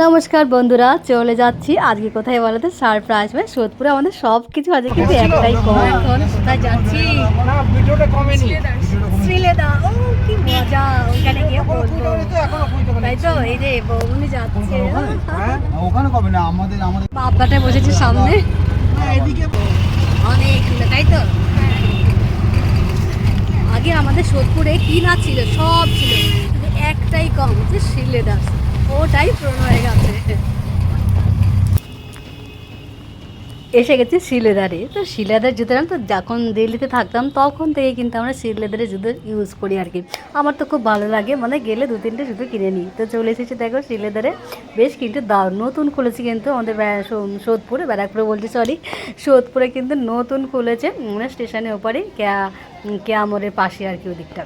নমস্কার বন্ধুরা, চলে যাচ্ছি আজকে কোথায় বলো তো? সারপ্রাইজ মানে সোদপুরে আমাদের সব কিছু আজকে কিন্তু একটাই কম। এখন কোথায় যাচ্ছি? না ভিডিওটা কমেনি। শ্রীলেদা। ও কি মজা, ওখানে গিয়ে বলবো। তাই তো, এই যে বৌমনি যাচ্ছে। হ্যাঁ ওখানে কবে না আমাদের আমাদের বাবাটা বসেছে সামনে। এদিকে অনেক দূরে, তাই তো। আগে আমাদের সোদপুরে কি না ছিল, সব ছিল, কিন্তু একটাই কম, হচ্ছে শ্রীলেদা। ওটাই পূরণ হয়ে গেছে। এসে গেছি শিলেদারে। তো শিলেদার জুতো তো যখন দিল্লিতে থাকতাম তখন থেকে কিন্তু আমরা শিলেদারের জুতো ইউজ করি আর কি। আমার তো খুব ভালো লাগে, মানে গেলে 2-3টে জুতো কিনে নিই। তো চলে এসেছি, দেখো শিলেদারে বেশ কিন্তু নতুন খুলেছি কিন্তু আমাদের সোদপুরে, ব্যারাকপুরে বলছি, সরি, সোদপুরে কিন্তু নতুন খুলেছে, মানে স্টেশনের ওপারে কেয়ামরের পাশে আর কি, ওদিকটা।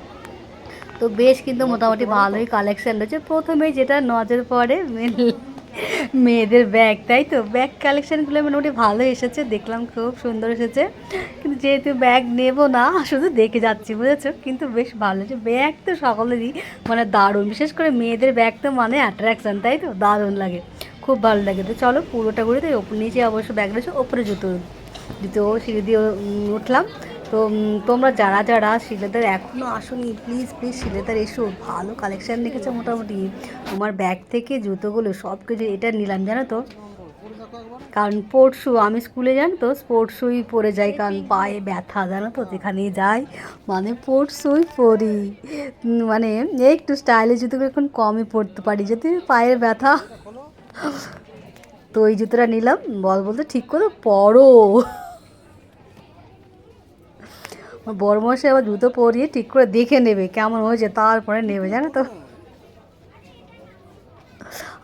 তো বেশ কিন্তু মোটামুটি ভালোই কালেকশান রয়েছে। প্রথমেই যেটা নজর পড়ে মেয়েদের ব্যাগ, তাই তো। ব্যাগ কালেকশানগুলো মোটামুটি ভালো এসেছে, দেখলাম খুব সুন্দর এসেছে। কিন্তু যেহেতু ব্যাগ নেব না, শুধু দেখে যাচ্ছি, বুঝেছো। কিন্তু বেশ ভালো হয়েছে ব্যাগ, তো সকলেরই মানে দারুণ, বিশেষ করে মেয়েদের ব্যাগ তো মানে অ্যাট্রাকশান, তাই তো, দারুণ লাগে, খুব ভালো লাগে। তো চলো পুরোটা ঘুরে, তো নিচে অবশ্য ব্যাগ রয়েছে, ওপরে জুতো জুতো সিঁড়ি দিয়ে উঠলাম। তো তোমরা যারা যারা শিলেদার এখনও আসোনি, প্লিজ প্লিজ শিলেদার এসো, ভালো কালেকশান রেখেছে মোটামুটি। তোমার ব্যাগ থেকে জুতোগুলো সব কিছু, এটা নিলাম জানো তো, কারণ স্পোর্টস শ্যু, আমি স্কুলে জানো তো স্পোর্টস শ্যুই পরে যাই, কারণ পায়ে ব্যথা জানো তো, যেখানেই যাই মানে স্পোর্টস শ্যুই পরি। মানে একটু স্টাইলের জুতো এখন কমই পরতে পারি, যদি পায়ের ব্যথা। তো এই জুতোটা নিলাম, বলতে ঠিক করে পরো। বড় মশাই আবার জুতো পরিয়ে ঠিক করে দেখে নেবে কেমন হয়েছে, তারপরে নেবে জানো তো।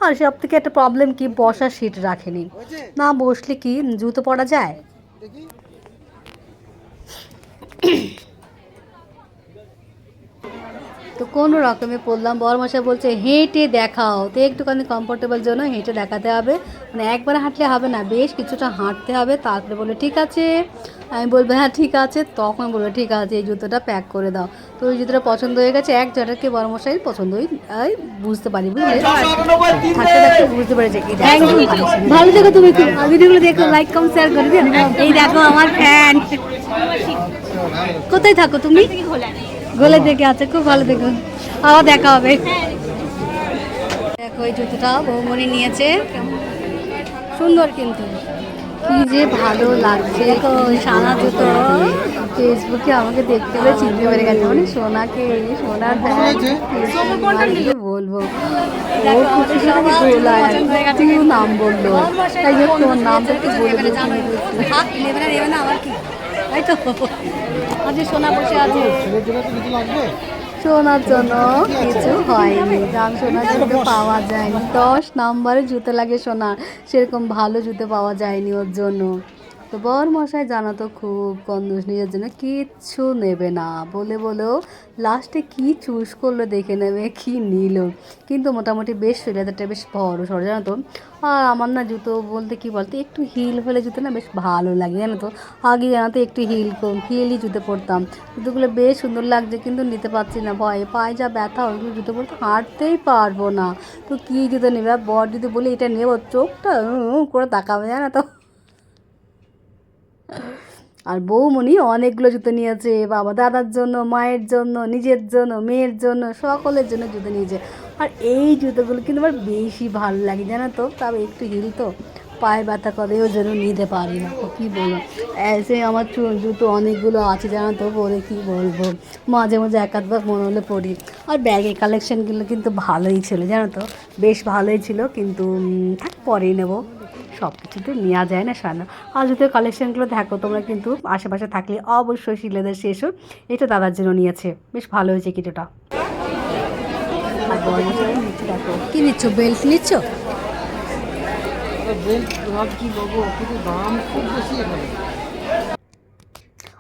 আর সব থেকে একটা প্রবলেম কি, বসার সিট রাখেনি, না বসলে কি জুতো পরা যায়। তো কোনো রকমে পড়লাম, বড়মশাই বলছে হেঁটে দেখাও, তো একটুখানি কমফোর্টেবল জন্য হেঁটে দেখাতে হবে, মানে একবার হাঁটলে হবে না, বেশ কিছুটা হাঁটতে হবে। তারপরে বলে ঠিক আছে, আমি বলবো হ্যাঁ ঠিক আছে, তখন বলবো ঠিক আছে এই জুতোটা প্যাক করে দাও। তো ওই জুতোটা পছন্দ হয়ে গেছে, এক জটাকে বড়মশাই পছন্দই বুঝতে পারি, বুঝলে, থাকতে থাকতে বুঝতে পেরেছে। ভালো দেখো তুমি, ভিডিওগুলো দেখো, লাইক কম শেয়ার করে দিও। এই দেখো আমার ফ্যান। কোথায় থাকো তুমি? গোলে দেখে আছে, খুব ভালো, দেখো আবার দেখা হবে। দেখো এই জুতোটা বৌমনি নিয়েছে, সুন্দর কিন্তু কি যে ভালো লাগছে। দেখো সানা জুতো, ফেসবুকে আমাকে দেখতে পেয়ে চিনতে পেরে গেছে, মানে সোনাকে, সোনার বলবো, ও খুশি তুই নাম বললো, তাই জন্য তোর নামটা একটু বলে নেবে না আবার কি, তাই তো। আজকে সোনা বসে আছে, সোনার জন্য কিছু হয়নি, কারণ সোনার জুতো পাওয়া যায়নি, 10 নম্বরে জুতো লাগে সোনার, সেরকম ভালো জুতো পাওয়া যায়নি ওর জন্য। তো বরমশাই জানা তো খুব কন্দুস, নিজের জন্য কিচ্ছু নেবে না বলে বলেও লাস্টে কি চুজ করলো দেখে নেবে, কি নিল। কিন্তু মোটামুটি বেশ লেদারটা বেশ বড় সড়ো জানো তো। আর আমার না জুতো বলতে কি বলতে, একটু হিল হলে জুতো না বেশ ভালো লাগে জানো তো। আগে জানো তো একটু হিলই জুতো পরতাম, জুতোগুলো বেশ সুন্দর লাগছে, কিন্তু নিতে পারছি না, ভয়ে পায়ে যা ব্যথা, ওইগুলো জুতো পরতে হাঁটতেই পারবো না। তো কী জুতো নেবে, আর বর যদি বলি এটা নেবো, চোখটা করে তাকাবে জানো তো। আর বৌমনি অনেকগুলো জুতো নিয়েছে, বাবা দাদার জন্য, মায়ের জন্য, নিজের জন্য, মেয়ের জন্য, সকলের জন্য জুতো নিয়েছে। আর এই জুতোগুলো কিন্তু আমার বেশি ভালো লাগে জানো তো, তবে একটু হিল তো পায়ে ব্যথা করে, ওই জন্য নিতে পারি না। ও কী বলবো, এসে আমার জুতো অনেকগুলো আছে জানো তো, বলে কী বলবো, মাঝে মাঝে এক আধবার মনে হলে পড়ি। আর ব্যাগের কালেকশানগুলো কিন্তু ভালোই ছিল জানো তো, বেশ ভালোই ছিল, কিন্তু পরেই নেবো, সব কিছু তো নেওয়া যায় না সারা। আর জুতোর কালেকশানগুলো দেখো তোমরা, কিন্তু আশেপাশে থাকলে অবশ্যই শিলেদার শেষ হোক, এটা দাদার জন্য নিয়েছে, বেশ ভালো হয়েছে কিটোটা। আর দেখো কি নিচ্ছ, বেল্ট নিচ্ছ?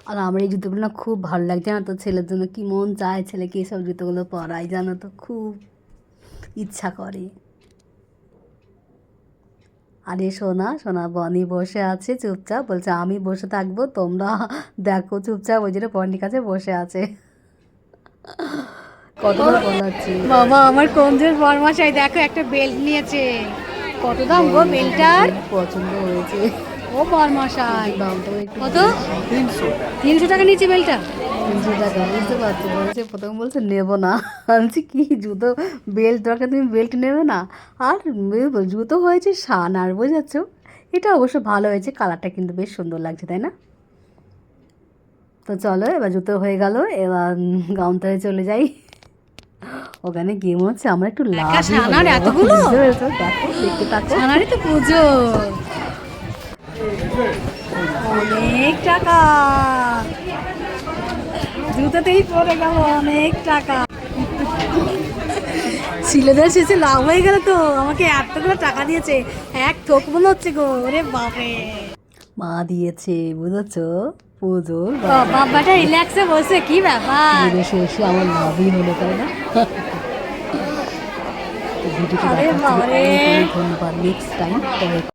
আর আমার এই জুতোগুলো না খুব ভালো লাগে জানো তো, ছেলের জন্য কি মন চায় ছেলেকে এইসব জুতোগুলো পরাই জানো তো, খুব ইচ্ছা করে। আরে সোনা, সোনা বনি বসে আছে চুপচাপ, বলছে আমি বসে থাকবো, তোমরা দেখো চুপচাপ, ওই জন্য বনির কাছে বসে আছে। কতবার বলাচ্ছি, বাবা আমার কমজোর বরমশাই দেখো একটা বেল্ট নিয়েছে, কত দাম গো বেলটার? পছন্দ হয়েছে। ও বরমশাই, দামটাও একটু কত? তিনশো 300 টাকা নিচে বেলটা? 300 টাকা। বুঝতে পারছো, বলছে প্রথম বলছে নেবো না। আমি কি জুতো বেল্ট দরকার, তুমি বেল্ট নেবে না? আর জুতো হয়েছে শান, আর বোঝাচ্ছ। এটা অবশ্য ভালো হয়েছে, কালারটা কিন্তু বেশ সুন্দর লাগছে, তাই না? তো চলো, এবার জুতো হয়ে গেল, এবার গাউনটায় চলে যাই। ওখানে গেম হচ্ছে, আমরা একটু লাভ ছানার এতগুলো? দেখো, দেখতে থাকো। ছানারই তো পুজো, অনেক টাকা জুতোতেই পড়ে গেল, অনেক টাকা। ছেলেদের শেষে লাভ হয়ে গেল তো, আমাকে এতগুলো টাকা দিয়েছে, এক থোক মনে হচ্ছে গো, ওরে বাপরে। মা দিয়েছে, বুঝেছো? পুজো বাবাটা রিল্যাক্সে বসে, কি ব্যাপার? পুজো শেষে আমার লাভই হলো, তাই না? ভিডিওটি আরে দেখার জন্য বাবারে। অনেক অনেক ধন্যবাদ। নেক্সট টাইম পরে